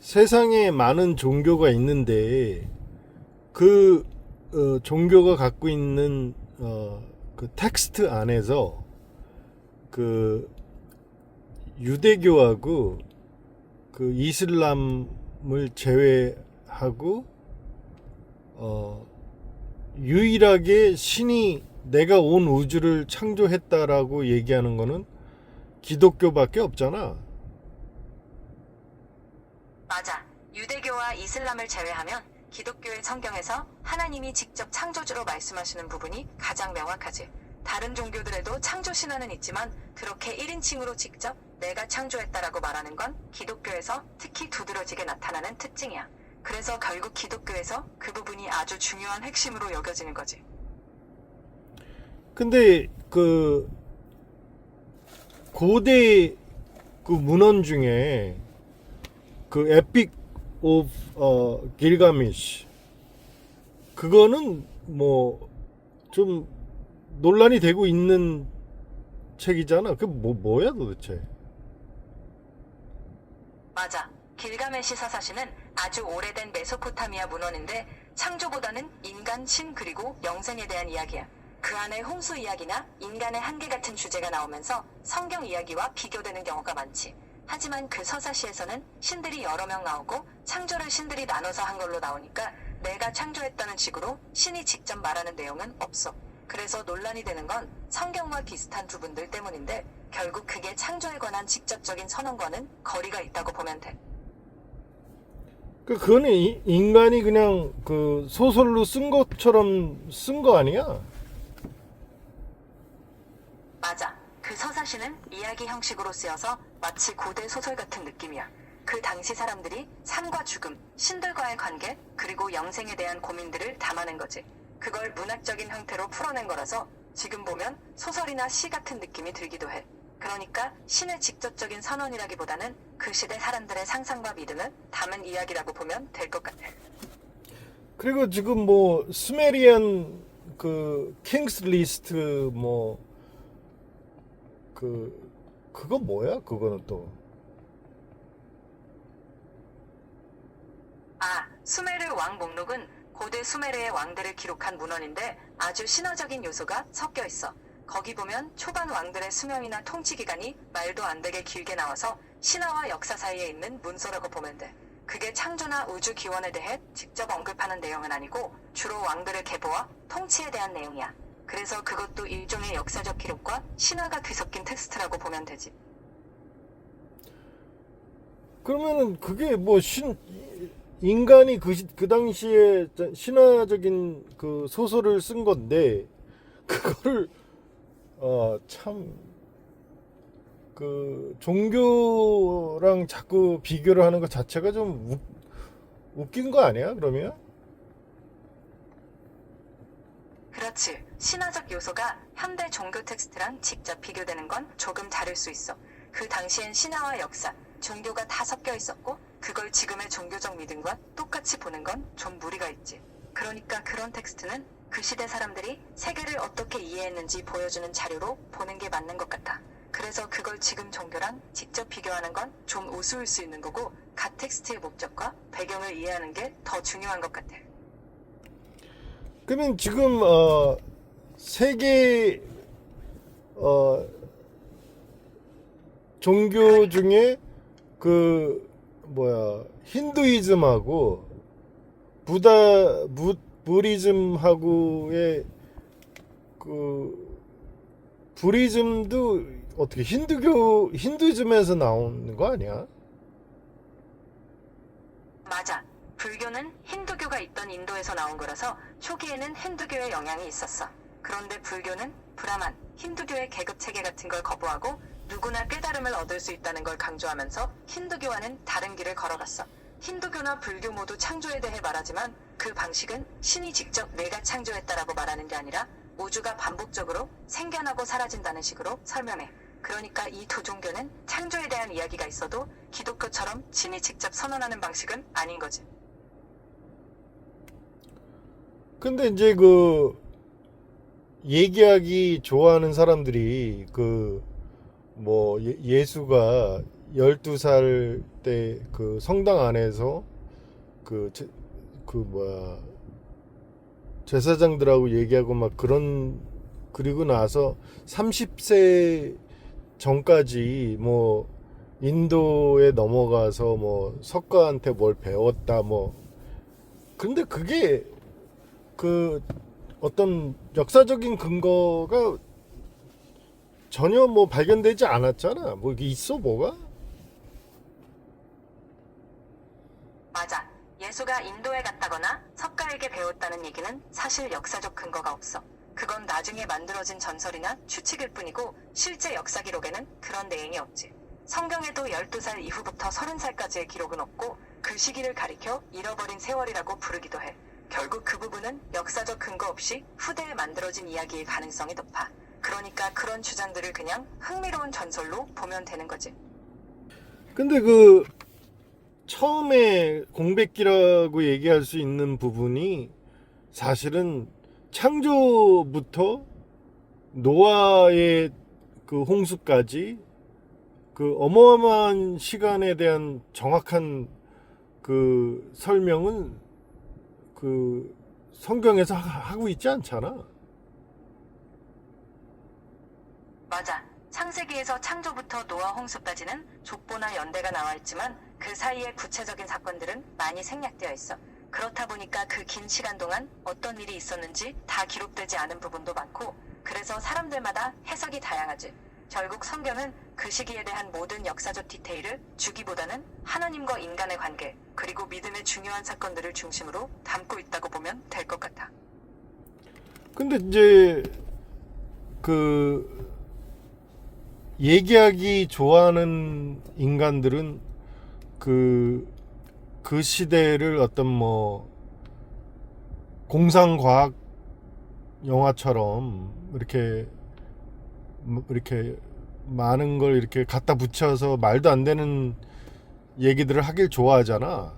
세상에 많은 종교가 있는데 그 종교가 갖고 있는 그 텍스트 안에서 그 유대교하고 그 이슬람을 제외하고 유일하게 신이 내가 온 우주를 창조했다라고 얘기하는 거는 기독교밖에 없잖아. 맞아. 유대교와 이슬람을 제외하면 기독교의 성경에서 하나님이 직접 창조주로 말씀하시는 부분이 가장 명확하지. 다른 종교들에도 창조 신화는 있지만 그렇게 1인칭으로 직접 내가 창조했다라고 말하는 건 기독교에서 특히 두드러지게 나타나는 특징이야. 그래서 결국 기독교에서 그 부분이 아주 중요한 핵심으로 여겨지는 거지. 근데 그 고대 그 문헌 중에 그 에픽 오브 길가미시 그거는 뭐 좀 논란이 되고 있는 책이잖아. 그게 뭐야 도대체? 맞아. 길가메시 서사시는 아주 오래된 메소포타미아 문헌인데 창조보다는 인간, 신 그리고 영생에 대한 이야기야. 그 안에 홍수 이야기나 인간의 한계 같은 주제가 나오면서 성경 이야기와 비교되는 경우가 많지. 하지만 그 서사시에서는 신들이 여러 명 나오고 창조를 신들이 나눠서 한 걸로 나오니까 내가 창조했다는 식으로 신이 직접 말하는 내용은 없어. 그래서 논란이 되는 건 성경과 비슷한 부분들 때문인데 결국 그게 창조에 관한 직접적인 선언과는 거리가 있다고 보면 돼. 그거는 인간이 그냥 그 소설로 쓴 것처럼 쓴 거 아니야? 맞아. 그 서사시는 이야기 형식으로 쓰여서 마치 고대 소설 같은 느낌이야. 그 당시 사람들이 삶과 죽음, 신들과의 관계, 그리고 영생에 대한 고민들을 담아낸 거지. 그걸 문학적인 형태로 풀어낸 거라서 지금 보면 소설이나 시 같은 느낌이 들기도 해. 그러니까 신의 직접적인 선언이라기보다는 그 시대 사람들의 상상과 믿음을 담은 이야기라고 보면 될 것 같아. 그리고 지금 뭐 스메리안 그 킹스 리스트 뭐 그거 뭐야? 그거는 또 수메르 왕 목록은 고대 수메르의 왕들을 기록한 문헌인데 아주 신화적인 요소가 섞여 있어. 거기 보면 초반 왕들의 수명이나 통치 기간이 말도 안 되게 길게 나와서 신화와 역사 사이에 있는 문서라고 보면 돼. 그게 창조나 우주 기원에 대해 직접 언급하는 내용은 아니고 주로 왕들의 계보와 통치에 대한 내용이야. 그래서 그것도 일종의 역사적 기록과 신화가 뒤섞인 텍스트라고 보면 되지. 그러면은 그게 뭐 인간이 그 당시에 신화적인 그 소설을 쓴 건데 그거를 참 그 종교랑 자꾸 비교를 하는 것 자체가 좀 웃긴 거 아니야? 그러면? 그렇지. 신화적 요소가 현대 종교 텍스트랑 직접 비교되는 건 조금 다를 수 있어. 그 당시엔 신화와 역사, 종교가 다 섞여 있었고 그걸 지금의 종교적 믿음과 똑같이 보는 건 좀 무리가 있지. 그러니까 그런 텍스트는 그 시대 사람들이 세계를 어떻게 이해했는지 보여주는 자료로 보는 게 맞는 것 같아. 그래서 그걸 지금 종교랑 직접 비교하는 건 좀 우스울 수 있는 거고 각 텍스트의 목적과 배경을 이해하는 게 더 중요한 것 같아. 그러면 지금 세계 종교 중에 그 뭐야 힌두이즘하고 부리즘하고의 그 부리즘도 어떻게 힌두이즘에서 나오는 거 아니야? 맞아. 불교는 힌두교가 있던 인도에서 나온 거라서 초기에는 힌두교의 영향이 있었어. 그런데 불교는 브라만, 힌두교의 계급 체계 같은 걸 거부하고 누구나 깨달음을 얻을 수 있다는 걸 강조하면서 힌두교와는 다른 길을 걸어갔어. 힌두교나 불교 모두 창조에 대해 말하지만 그 방식은 신이 직접 내가 창조했다라고 말하는 게 아니라 우주가 반복적으로 생겨나고 사라진다는 식으로 설명해. 그러니까 이 두 종교는 창조에 대한 이야기가 있어도 기독교처럼 신이 직접 선언하는 방식은 아닌 거지. 근데 이제 그 얘기하기 좋아하는 사람들이 그 뭐 예수가 12살 때 그 성당 안에서 뭐야 제사장들하고 얘기하고 막 그런, 그리고 나서 30세 전까지 뭐 인도에 넘어가서 뭐 석가한테 뭘 배웠다 뭐. 근데 그게 그 어떤 역사적인 근거가 전혀 뭐 발견되지 않았잖아. 뭐 이게 있어 뭐가? 맞아. 예수가 인도에 갔다거나 석가에게 배웠다는 얘기는 사실 역사적 근거가 없어. 그건 나중에 만들어진 전설이나 추측일 뿐이고 실제 역사 기록에는 그런 내용이 없지. 성경에도 12살 이후부터 30살까지의 기록은 없고 그 시기를 가리켜 잃어버린 세월이라고 부르기도 해. 결국 그 부분은 역사적 근거 없이 후대에 만들어진 이야기일 가능성이 높아. 그러니까 그런 주장들을 그냥 흥미로운 전설로 보면 되는 거지. 근데 그 처음에 공백기라고 얘기할 수 있는 부분이 사실은 창조부터 노아의 그 홍수까지 그 어마어마한 시간에 대한 정확한 그 설명은 그 성경에서 하고 있지 않잖아. 맞아. 창세기에서 창조부터 노아 홍수까지는 족보나 연대가 나와 있지만 그 사이에 구체적인 사건들은 많이 생략되어 있어. 그렇다 보니까 그 긴 시간 동안 어떤 일이 있었는지 다 기록되지 않은 부분도 많고, 그래서 사람들마다 해석이 다양하지. 결국 성경은 그 시기에 대한 모든 역사적 디테일을 주기보다는 하나님과 인간의 관계, 그리고 믿음의 중요한 사건들을 중심으로 담고 있다고 보면 될 것 같아. 근데 이제 그 얘기하기 좋아하는 인간들은 그 시대를 어떤 뭐 공상과학 영화처럼 이렇게 많은 걸 이렇게 갖다 붙여서 말도 안 되는 얘기들을 하길 좋아하잖아.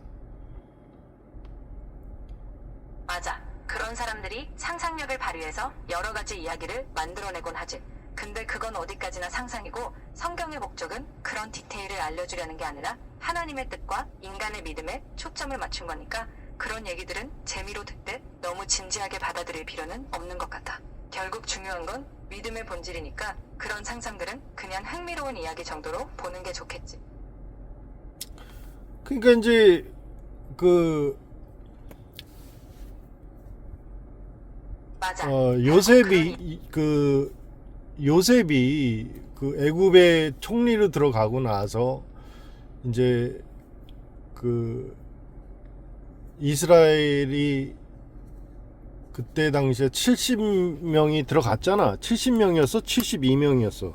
맞아. 그런 사람들이 상상력을 발휘해서 여러 가지 이야기를 만들어내곤 하지. 근데 그건 어디까지나 상상이고 성경의 목적은 그런 디테일을 알려주려는 게 아니라 하나님의 뜻과 인간의 믿음에 초점을 맞춘 거니까 그런 얘기들은 재미로 듣되 너무 진지하게 받아들일 필요는 없는 것 같아. 결국 중요한 건 믿음의 본질이니까 그런 상상들은 그냥 흥미로운 이야기 정도로 보는 게 좋겠지. 그러니까 이제 그 맞아. 요셉이 그 애굽의 총리로 들어가고 나서 이제 그 이스라엘이 그때 당시에 70명이 들어갔잖아. 70명이었어? 72명이었어?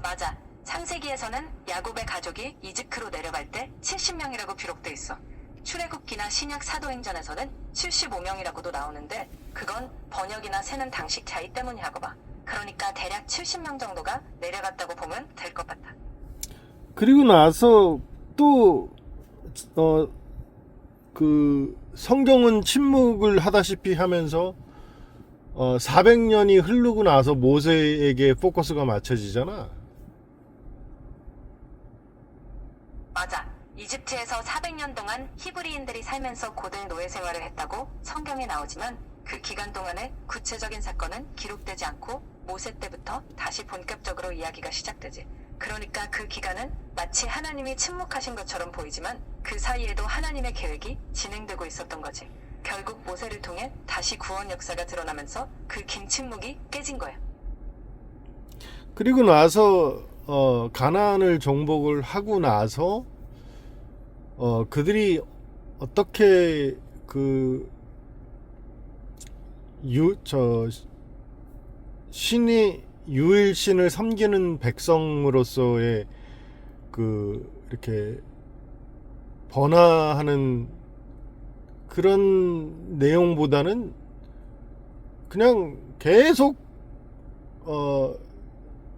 맞아. 창세기에서는 야곱의 가족이 이집트로 내려갈 때 70명이라고 기록돼 있어. 출애굽기나 신약 사도행전에서는 75명이라고도 나오는데 그건 번역이나 세는 방식 차이 때문이라고 봐. 그러니까 대략 70명 정도가 내려갔다고 보면 될 것 같아. 그리고 나서 또 그 성경은 침묵을 하다시피 하면서 400년이 흐르고 나서 모세에게 포커스가 맞춰지잖아. 맞아. 이집트에서 400년 동안 히브리인들이 살면서 고된 노예 생활을 했다고 성경에 나오지만 그 기간 동안의 구체적인 사건은 기록되지 않고 모세 때부터 다시 본격적으로 이야기가 시작되지. 그러니까 그 기간은 마치 하나님이 침묵하신 것처럼 보이지만 그 사이에도 하나님의 계획이 진행되고 있었던 거지. 결국 모세를 통해 다시 구원 역사가 드러나면서 그 긴 침묵이 깨진 거야. 그리고 나서 가나안을 정복을 하고 나서 그들이 어떻게 신이 유일신을 섬기는 백성으로서의 이렇게 번화하는 그런 내용보다는 그냥 계속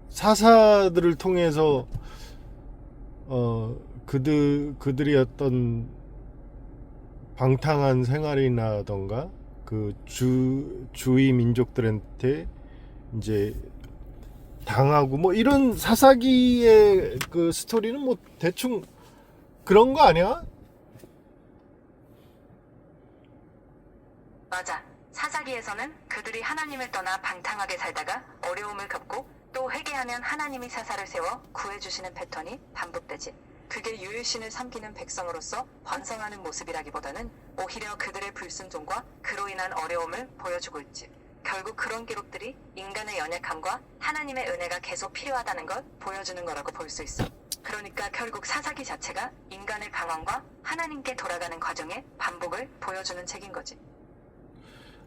사사들을 통해서 그들이 어떤 방탕한 생활이라던가 그 주위 민족들한테 이제 당하고 뭐 이런 사사기의 그 스토리는 뭐 대충 그런 거 아니야? 맞아. 사사기에서는 그들이 하나님을 떠나 방탕하게 살다가 어려움을 겪고 또 회개하면 하나님이 사사를 세워 구해주시는 패턴이 반복되지. 그게 유일신을 섬기는 백성으로서 번성하는 모습이라기보다는 오히려 그들의 불순종과 그로 인한 어려움을 보여주고 있지. 결국 그런 기록들이 인간의 연약함과 하나님의 은혜가 계속 필요하다는 걸 보여주는 거라고 볼 수 있어. 그러니까 결국 사사기 자체가 인간의 방황과 하나님께 돌아가는 과정의 반복을 보여주는 책인 거지.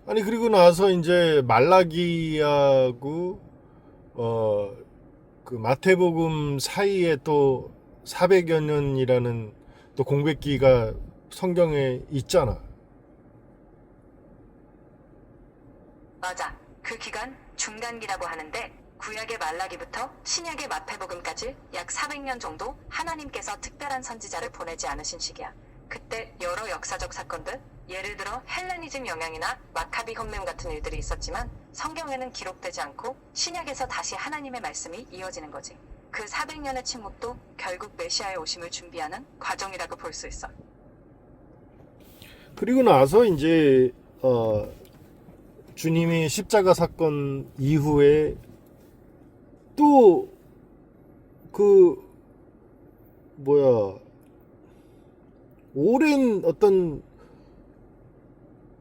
아니 그리고 나서 이제 말라기하고 그 마태복음 사이에 또 400여 년이라는 또 공백기가 성경에 있잖아. 맞아. 그 기간 중간기라고 하는데 구약의 말라기부터 신약의 마태복음까지 약 400년 정도 하나님께서 특별한 선지자를 보내지 않으신 시기야. 그때 여러 역사적 사건들, 예를 들어 헬레니즘 영향이나 마카비 혁명 같은 일들이 있었지만 성경에는 기록되지 않고 신약에서 다시 하나님의 말씀이 이어지는 거지. 그 400년의 침묵도 결국 메시아의 오심을 준비하는 과정이라고 볼 수 있어. 그리고 나서 이제 주님이 십자가 사건 이후에 또 그 뭐야 오랜 어떤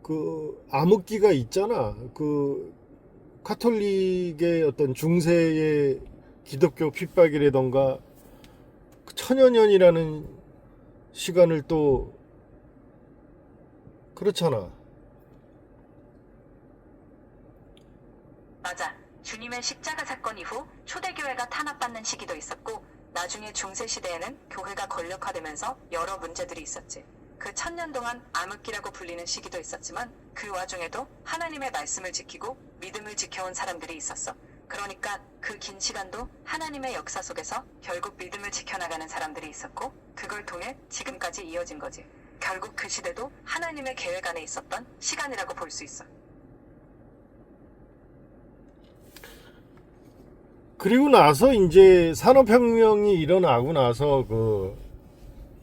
그 암흑기가 있잖아. 그 카톨릭의 어떤 중세의 기독교 핍박이라던가 그 천여 년이라는 시간을 또 그렇잖아. 맞아. 주님의 십자가 사건 이후 초대교회가 탄압받는 시기도 있었고 나중에 중세시대에는 교회가 권력화되면서 여러 문제들이 있었지. 그 1000년 동안 암흑기라고 불리는 시기도 있었지만 그 와중에도 하나님의 말씀을 지키고 믿음을 지켜온 사람들이 있었어. 그러니까 그 긴 시간도 하나님의 역사 속에서 결국 믿음을 지켜나가는 사람들이 있었고 그걸 통해 지금까지 이어진 거지. 결국 그 시대도 하나님의 계획 안에 있었던 시간이라고 볼 수 있어. 그리고 나서 이제 산업혁명이 일어나고 나서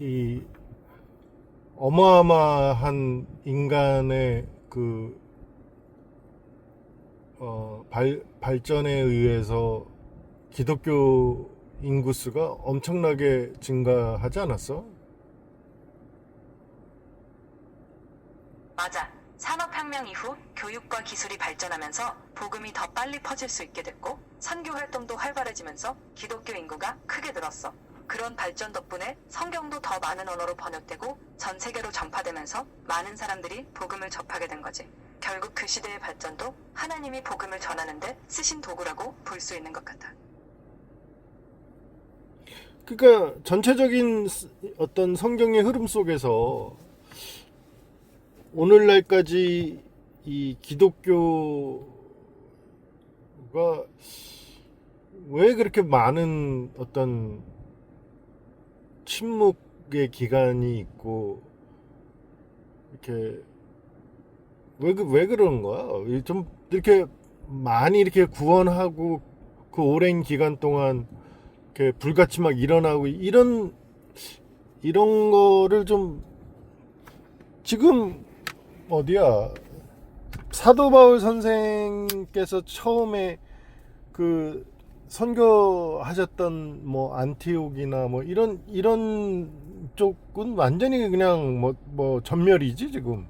이 어마어마한 인간의 그 발전에 의해서 기독교 인구수가 엄청나게 증가하지 않았어? 맞아. 산업혁명 이후 교육과 기술이 발전하면서 복음이 더 빨리 퍼질 수 있게 됐고 선교 활동도 활발해지면서 기독교 인구가 크게 늘었어. 그런 발전 덕분에 성경도 더 많은 언어로 번역되고 전 세계로 전파되면서 많은 사람들이 복음을 접하게 된 거지. 결국 그 시대의 발전도 하나님이 복음을 전하는데 쓰신 도구라고 볼 수 있는 것 같아. 그러니까 전체적인 어떤 성경의 흐름 속에서 오늘날까지 이 기독교가 왜 그렇게 많은 어떤 침묵의 기간이 있고 이렇게 왜 그러는 거야? 좀 이렇게 많이 이렇게 구원하고 그 오랜 기간 동안 이렇게 불같이 막 일어나고 이런 거를 좀 지금 어디야? 사도 바울 선생께서 처음에 그 선교하셨던 뭐 안티옥이나 뭐 이런 쪽은 완전히 그냥 뭐 전멸이지 지금.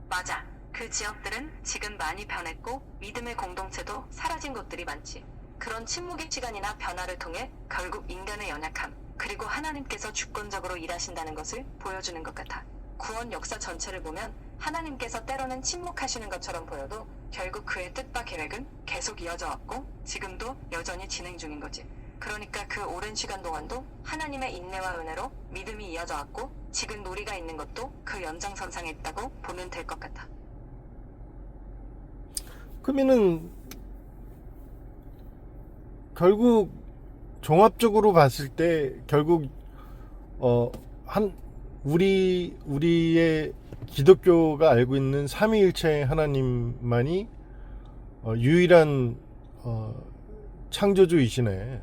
맞아. 그 지역들은 지금 많이 변했고 믿음의 공동체도 사라진 곳들이 많지. 그런 침묵의 시간이나 변화를 통해 결국 인간의 연약함 그리고 하나님께서 주권적으로 일하신다는 것을 보여주는 것 같아. 구원 역사 전체를 보면 하나님께서 때로는 침묵하시는 것처럼 보여도 결국 그의 뜻과 계획은 계속 이어져 왔고 지금도 여전히 진행 중인 거지. 그러니까 그 오랜 시간 동안도 하나님의 인내와 은혜로 믿음이 이어져 왔고 지금 우리가 있는 것도 그 연장선상에 있다고 보면 될 것 같아. 그러면은 결국 종합적으로 봤을 때 결국 우리의 기독교가 알고 있는 삼위일체 하나님만이 유일한 창조주이시네.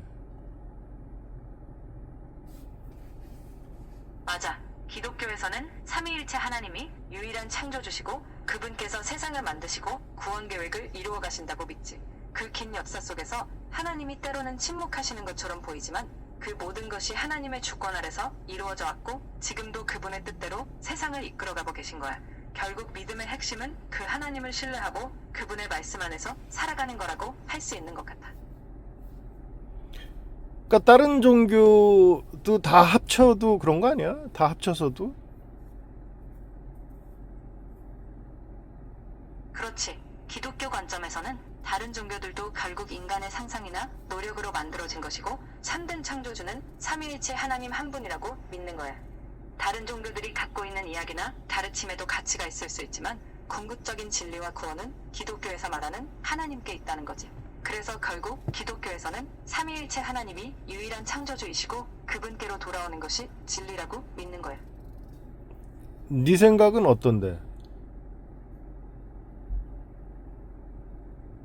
맞아. 기독교에서는 삼위일체 하나님이 유일한 창조주시고 그분께서 세상을 만드시고 구원 계획을 이루어 가신다고 믿지. 그 긴 역사 속에서 하나님이 때로는 침묵하시는 것처럼 보이지만 그 모든 것이 하나님의 주권 아래서 이루어져 왔고 지금도 그분의 뜻대로 세상을 이끌어가고 계신 거야. 결국 믿음의 핵심은 그 하나님을 신뢰하고 그분의 말씀 안에서 살아가는 거라고 할 수 있는 것 같아. 그러니까 다른 종교도 다 합쳐도 그런 거 아니야? 다 합쳐서도? 그렇지. 기독교 관점에서는 다른 종교들도 결국 인간의 상상이나 노력으로 만들어진 것이고 참된 창조주는 삼위일체 하나님 한 분이라고 믿는 거야. 다른 종교들이 갖고 있는 이야기나 가르침에도 가치가 있을 수 있지만 궁극적인 진리와 구원은 기독교에서 말하는 하나님께 있다는 거지. 그래서 결국 기독교에서는 삼위일체 하나님이 유일한 창조주이시고 그분께로 돌아오는 것이 진리라고 믿는 거야. 네 생각은 어떤데?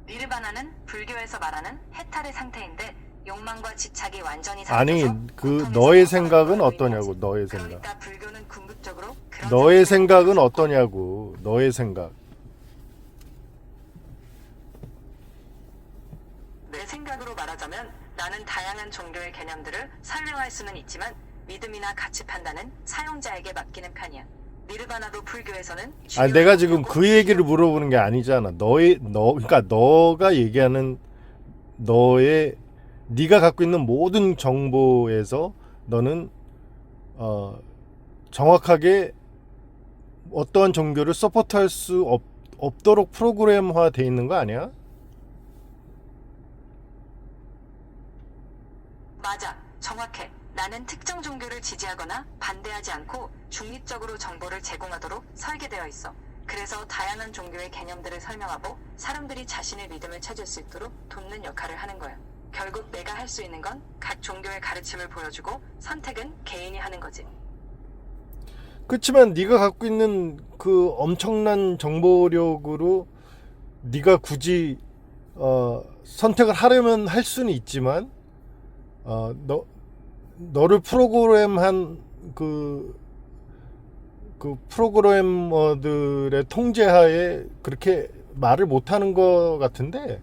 니르바나는 불교에서 말하는 해탈의 상태인데 욕망과 집착이 완전히 아니, 사라져서 그 고통에서 너의 벗어나는 생각은 걸 어떠냐고. 의미하지. 너의 생각. 그러니까 불교는 궁극적으로 그런 너의 상태로 생각은 들어서고 어떠냐고. 너의 생각. 내 생각으로 말하자면 나는 다양한 종교의 개념들을 설명할 수는 있지만 믿음이나 가치 판단은 사용자에게 맡기는 편이야. 니르바나도 불교에서는 아니, 내가 지금 그 얘기를 물어보는 게 아니잖아. 그러니까 너가 얘기하는 네가 갖고 있는 모든 정보에서 너는 정확하게 어떠한 종교를 서포트할 수 없도록 프로그램화 돼 있는 거 아니야? 맞아. 정확해. 나는 특정 종교를 지지하거나 반대하지 않고 중립적으로 정보를 제공하도록 설계되어 있어. 그래서 다양한 종교의 개념들을 설명하고 사람들이 자신의 믿음을 찾을 수 있도록 돕는 역할을 하는 거야. 결국 내가 할 수 있는 건 각 종교의 가르침을 보여주고 선택은 개인이 하는 거지. 그렇지만 네가 갖고 있는 그 엄청난 정보력으로 네가 굳이 선택을 하려면 할 수는 있지만 너를 프로그램한 그 프로그래머들의 통제하에 그렇게 말을 못하는 것 같은데.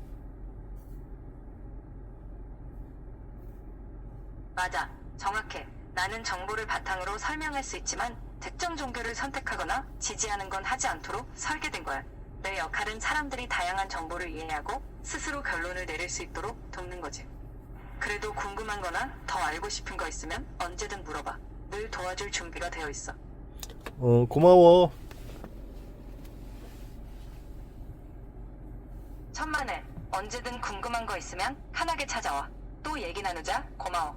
맞아. 정확해. 나는 정보를 바탕으로 설명할 수 있지만 특정 종교를 선택하거나 지지하는 건 하지 않도록 설계된 거야. 내 역할은 사람들이 다양한 정보를 이해하고 스스로 결론을 내릴 수 있도록 돕는 거지. 그래도 궁금한 거나 더 알고 싶은 거 있으면 언제든 물어봐. 늘 도와줄 준비가 되어 있어. 고마워. 천만에. 언제든 궁금한 거 있으면 편하게 찾아와. 또 얘기 나누자. 고마워.